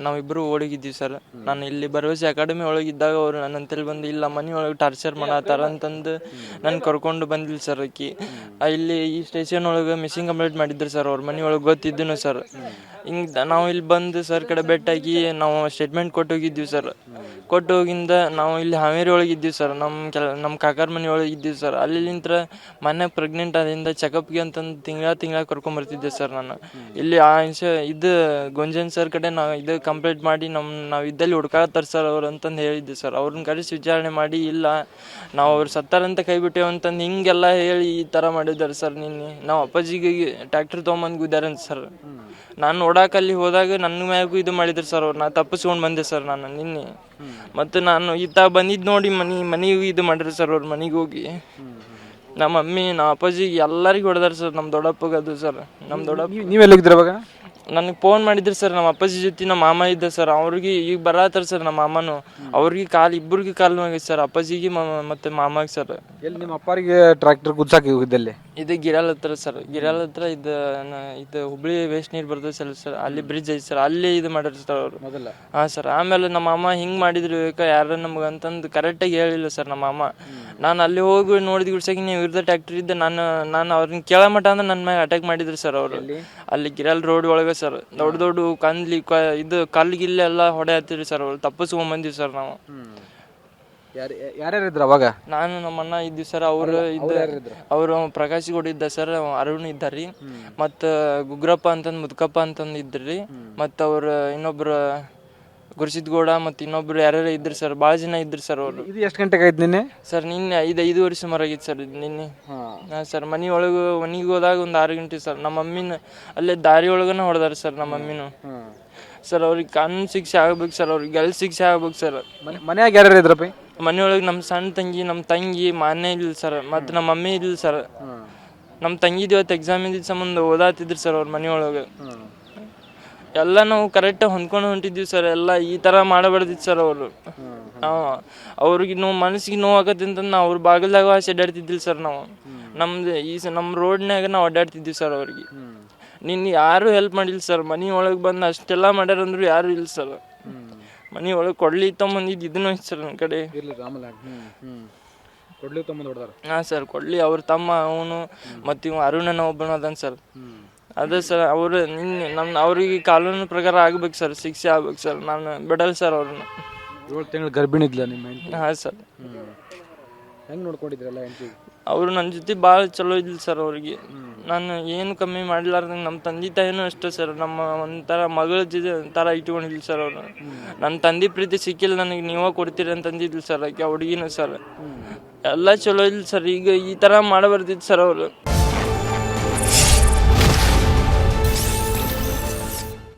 ನಾವಿಬ್ಬರು ಓಡೋಗಿದ್ದೀವಿ ಸರ್. ನಾನು ಇಲ್ಲಿ ಭರವಸೆ ಅಕಾಡೆಮಿ ಒಳಗಿದ್ದಾಗ ಅವ್ರು ನನ್ನಂತೇಳಿ ಬಂದು ಇಲ್ಲ ಮನೆ ಒಳಗೆ ಟಾರ್ಚರ್ ಮಾಡತ್ತಾರ ಅಂತಂದು ನಾನು ಕರ್ಕೊಂಡು ಬಂದಿಲ್ಲ ಸರ್. ಆಕಿ ಇಲ್ಲಿ ಈ ಸ್ಟೇಷನ್ ಒಳಗೆ ಮಿಸ್ಸಿಂಗ್ ಕಂಪ್ಲೇಂಟ್ ಮಾಡಿದ್ರು ಸರ್. ಅವ್ರ ಮನೆ ಒಳಗೆ ಗೊತ್ತಿದ್ದನು ಸರ್. ಹಿಂಗೆ ನಾವು ಇಲ್ಲಿ ಬಂದು ಸರ್ ಕಡೆ ಭೇಟಿಯಾಗಿ ನಾವು ಸ್ಟೇಟ್ಮೆಂಟ್ ಕೊಟ್ಟು ಹೋಗಿದ್ದೀವಿ ಸರ್. ಕೊಟ್ಟು ಹೋಗಿಂದ ನಾವು ಇಲ್ಲಿ ಹಾವೇರಿ ಒಳಗಿದ್ದೀವಿ ಸರ್. ನಮ್ಮ ಕಾಕಾರ ಮನೆ ಒಳಗೆ ಇದ್ದೀವಿ ಸರ್. ಅಲ್ಲಿಂತ್ರ ಮೊನ್ನೆ ಪ್ರೆಗ್ನೆಂಟ್ ಆದಿಂದ ಚೆಕಪ್ಗೆ ಅಂತಂದು ತಿಂಗಳ ಕರ್ಕೊಂಬರ್ತಿದ್ದೆ ಸರ್. ನಾನು ಇಲ್ಲಿ ಇದು ಗೊಂಜನ್ ಸರ್ ಕಡೆ ನಾವು ಇದು ಕಂಪ್ಲೇಂಟ್ ಮಾಡಿ ನಾವು ಇದ್ದಲ್ಲಿ ಹುಡ್ಕಾತಾರ ಸರ್ ಅವ್ರು ಅಂತಂದು ಹೇಳಿದ್ದೆ ಸರ್. ಅವ್ರನ್ನ ಕರೆಸಿ ವಿಚಾರಣೆ ಮಾಡಿ ಇಲ್ಲ ನಾವು ಅವ್ರು ಸತ್ತಾರಂತ ಕೈ ಬಿಟ್ಟೇವು ಅಂತಂದು ಹಿಂಗೆಲ್ಲ ಹೇಳಿ ಈ ಥರ ಮಾಡಿದ್ದಾರೆ ಸರ್. ನಿನ್ನೆ ನಾವು ಅಪ್ಪಾಜಿಗೆ ಟ್ಯಾಕ್ಟ್ರ್ ತೊಗೊಂಬಂದು ಗುದ್ದಾರಂತ ಸರ್. ನಾನು ನೋಡಾಕಲ್ಲಿ ಹೋದಾಗ ನನ್ನ ಮ್ಯಾಗೂ ಇದು ಮಾಡಿದ್ರು ಸರ್ ಅವ್ರು. ನಾ ತಪ್ಪಿಸ್ಕೊಂಡು ಬಂದೆ ಸರ್ ನಾನು ನಿನ್ನೆ. ಮತ್ತು ನಾನು ಈತ ಬಂದಿದ್ದು ನೋಡಿ ಮನೆಗೆ ಇದು ಮಾಡಿರಿ ಸರ್. ಅವ್ರ ಮನೆಗೆ ಹೋಗಿ ನಮ್ಮ ಮಮ್ಮಿ ನಮ್ಮ ಅಪ್ಪಾಜಿಗೆ ಎಲ್ಲರಿಗೂ ಹೊಡೆದಾರ ಸರ್. ನಮ್ಮ ದೊಡ್ಡಪ್ಪಗೆ ಅದು ಸರ್. ನಮ್ಮ ದೊಡ್ಡಪ್ಪ ನೀವೆಲ್ಲಿದ್ರಿ ಅವಾಗ? ನನಗೆ ಫೋನ್ ಮಾಡಿದ್ರು ಸರ್. ನಮ್ಮ ಅಪ್ಪಾಜಿ ಜೊತೆ ನಮ್ಮ ಮಾಮ ಇದ್ದ ಸರ್. ಅವ್ರಿಗೆ ಈಗ ಬರತ್ತಾರ ಸರ್. ನಮ್ಮ ಮಾಮನು ಅವ್ರಿಗೆ ಇಬ್ಬರಿಗೆ ಕಾಲು ನೋವಾಗೈತೆ ಸರ್. ಅಪ್ಪಾಜಿಗೆ ಮತ್ತು ಮಾಮಾಗೆ ಸರ್. ಎಲ್ಲಿ ನಿಮ್ಮ ಅಪ್ಪರಿಗೆ ಟ್ರ್ಯಾಕ್ಟರ್ ಗುದ್ಸಾಕಿ ಹೋಗಿದ್ದಲ್ಲಿ? ಇದು ಗಿರಾಲ್ ಹತ್ರ ಸರ್. ಗಿರಾಲ್ ಹತ್ರ ಇದು ಹುಬ್ಳಿ ವೇಸ್ಟ್ ನೀರು ಬರ್ತದೆ ಸರ್. ಅಲ್ಲಿ ಬ್ರಿಡ್ಜ್ ಐತೆ ಸರ್. ಅಲ್ಲಿ ಇದು ಮಾಡ್ಯಾರ ಸರ್ ಅವರು. ಹಾಂ ಸರ್. ಆಮೇಲೆ ನಮ್ಮ ಮಾಮ ಹಿಂಗೆ ಮಾಡಿದ್ರು ಯಾರು ನಮ್ಗೆ ಅಂತಂದು ಕರೆಕ್ಟಾಗಿ ಹೇಳಿಲ್ಲ ಸರ್ ನಮ್ಮ ಮಾಮ. ನಾನು ಅಲ್ಲಿ ಹೋಗಿ ನೋಡಿದ ಗುಡ್ಸಾಗಿ ನೀವು ಇರ್ದ ಟ್ಯಾಕ್ಟ್ರಿ ಇದ್ದೆ. ನಾನು ಅವ್ರನ್ನ ಕೇಳೋ ಮಟ್ಟ ಅಂದ್ರೆ ನನ್ನ ಮ್ಯಾಗ ಅಟ್ಯಾಕ್ ಮಾಡಿದ್ರು ಸರ್ ಅವರು. ಅಲ್ಲಿ ಗಿರಾಲ್ ರೋಡ್ ಒಳಗೆ ಸರ್. ದೊಡ್ಡ ಕಂದ್ಲಿ ಇದು ಕಲ್ಲಿಗಿಲ್ಲ ಎಲ್ಲ ಹೊಡೆ ಹತ್ತಿರಿ ಸರ್. ಅವ್ರು ತಪ್ಪಿಸ್ಕೊಂಬಂದಿವಿ ಸರ್ ನಾವು. ಯಾರ್ಯಾರಿದ್ರು ಅವಾಗ? ನಾನು ನಮ್ಮ ಅಣ್ಣ ಇದ್ದೀವಿ ಸರ್. ಅವರು ಪ್ರಕಾಶ್ ಗೌಡ ಇದ್ದ ಸರ್. ಅರುಣ್ ಇದ್ದಾರಿ. ಮತ್ತು ಗುಗ್ರಪ್ಪ ಅಂತಂದು ಮುದ್ಕಪ್ಪ ಅಂತಂದು ಇದ್ರಿ. ಮತ್ತು ಅವ್ರು ಇನ್ನೊಬ್ರು ಗುರುಸಿದ್ ಗೌಡ ಮತ್ತು ಇನ್ನೊಬ್ರು ಯಾರ್ಯಾರು ಇದ್ರಿ ಸರ್. ಭಾಳ ಜನ ಇದ್ರಿ ಸರ್ ಅವರು. ಇದು ಎಷ್ಟು ಗಂಟೆಗೆ ಆಯ್ತು ನಿನ್ನೆ? ಸರ್ ನಿನ್ನೆ 5 ಸುಮಾರು ಆಗಿತ್ತು ಸರ್. ನಿನ್ನೆ ಹಾಂ ಸರ್. ಮನೆಗೆ ಹೋದಾಗ ಒಂದು 6 ಗಂಟೆ ಸರ್. ನಮ್ಮ ಮಮ್ಮಿನ ಅಲ್ಲೇ ದಾರಿ ಒಳಗನ ಹೊಡೆದಾರ ಸರ್ ನಮ್ಮ ಮಮ್ಮಿನೂ ಸರ್. ಅವ್ರಿಗೆ ಕಾನೂನು ಶಿಕ್ಷೆ ಆಗ್ಬೇಕು ಸರ್. ಅವ್ರಿಗೆ ಗೆಲ್ ಶಿಕ್ಷೆ ಆಗ್ಬೇಕು ಸರ್. ಮನ್ಯಾಗ ಯಾರ್ಯಾರು ಇದ್ರಪ್ಪ? ಮನೆಯೊಳಗೆ ನಮ್ಮ ಸಣ್ಣ ತಂಗಿ, ನಮ್ಮ ತಂಗಿ, ಮಾನ್ಯ ಇಲ್ಲ ಸರ್. ಮತ್ತು ನಮ್ಮ ಮಮ್ಮಿ ಇಲ್ಲ ಸರ್. ನಮ್ಮ ತಂಗಿದು ಇವತ್ತು ಎಕ್ಸಾಮ್ ಇದ್ದಿದ್ದ ಸಂಬಂಧ ಓದಾತಿದ್ರು ಸರ್ ಅವ್ರ ಮನೆಯೊಳಗೆ. ಎಲ್ಲ ನಾವು ಕರೆಕ್ಟಾಗಿ ಹೊಂದ್ಕೊಂಡು ಹೊಂಟಿದ್ವಿ ಸರ್. ಎಲ್ಲ ಈ ಥರ ಮಾಡಬಾರ್ದಿತ್ತು ಸರ್ ಅವರು. ಅವ್ರಿಗೆ ಮನಸ್ಸಿಗೆ ನೋವು ಆಗತ್ತೆ ಅಂತಂದು ನಾವು ಅವ್ರ ಬಾಗಿಲ್ದಾಗ ಅಡ್ಡಾಡ್ತಿದ್ದಿಲ್ಲ ಸರ್. ನಾವು ನಮ್ಮ ರೋಡ್ನಾಗ ನಾವು ಅಡ್ಡಾಡ್ತಿದ್ವಿ ಸರ್. ಅವ್ರಿಗೆ ನಿನ್ನೆ ಯಾರೂ ಹೆಲ್ಪ್ ಮಾಡಿಲ್ಲ ಸರ್. ಮನೆ ಒಳಗೆ ಬಂದು ಅಷ್ಟೆಲ್ಲ ಮಾಡ್ಯಾರಂದ್ರು ಯಾರೂ ಇಲ್ಲ ಸರ್. ಮನೆ ಒಳಗೆ ಕೊಡ್ಲಿ ತೊಗೊಂಬಂದಿದ್ದು ಇದನ್ನೂ ಇತ್ತು ಸರ್ ನನ್ನ ಕಡೆ. ಹಾಂ ಸರ್. ಕೊಡ್ಲಿ ಅವ್ರ ತಮ್ಮ ಅವನು ಮತ್ತು ಇವ ಅರುಣನ ಒಬ್ಬನ ಅದಾನ ಸರ್. ಅದೇ ಸರ್. ಅವರು ನಿನ್ನೆ ಅವ್ರಿಗೆ ಕಾನೂನು ಪ್ರಕಾರ ಆಗ್ಬೇಕು ಸರ್. ಶಿಕ್ಷೆ ಆಗ್ಬೇಕು ಸರ್. ನಾನು ಬಿಡಲ್ಲ ಸರ್ ಅವ್ರನ್ನ. 7 ತಿಂಗಳು ಗರ್ಭಿಣಿ ಇದ್ಲ ನಿಮ್ಮ? ಹಾಂ ಸರ್. ಹೆಂಗೆ ನೋಡ್ಕೊಂಡಿದ್ರಲ್ಲ? ಅವರು ನನ್ನ ಜೊತೆ ಭಾಳ ಚಲೋ ಇದ್ದಿಲ್ಲ ಸರ್. ಅವ್ರಿಗೆ ನಾನು ಏನು ಕಮ್ಮಿ ಮಾಡಲಾರ್ದಂಗೆ ನಮ್ಮ ತಂದೆ ತಾಯಿನೂ ಅಷ್ಟೇ ಸರ್. ನಮ್ಮ ಒಂಥರ ಮಗಳ ಜೊತೆ ಥರ ಇಟ್ಕೊಂಡಿಲ್ಲ ಸರ್ ಅವರು. ನನ್ನ ತಂದೆ ಪ್ರೀತಿ ಸಿಕ್ಕಿಲ್ಲ ನನಗೆ, ನೀವೇ ಕೊಡ್ತೀರಿ ಅಂತಂದಿದ್ಲು ಸರ್ ಆಕೆ ಹುಡುಗಿನೂ ಸರ್. ಎಲ್ಲ ಚಲೋ ಇಲ್ಲ ಸರ್. ಈಗ ಈ ಥರ ಮಾಡಬಾರ್ದಿತ್ತು ಸರ್ ಅವರು.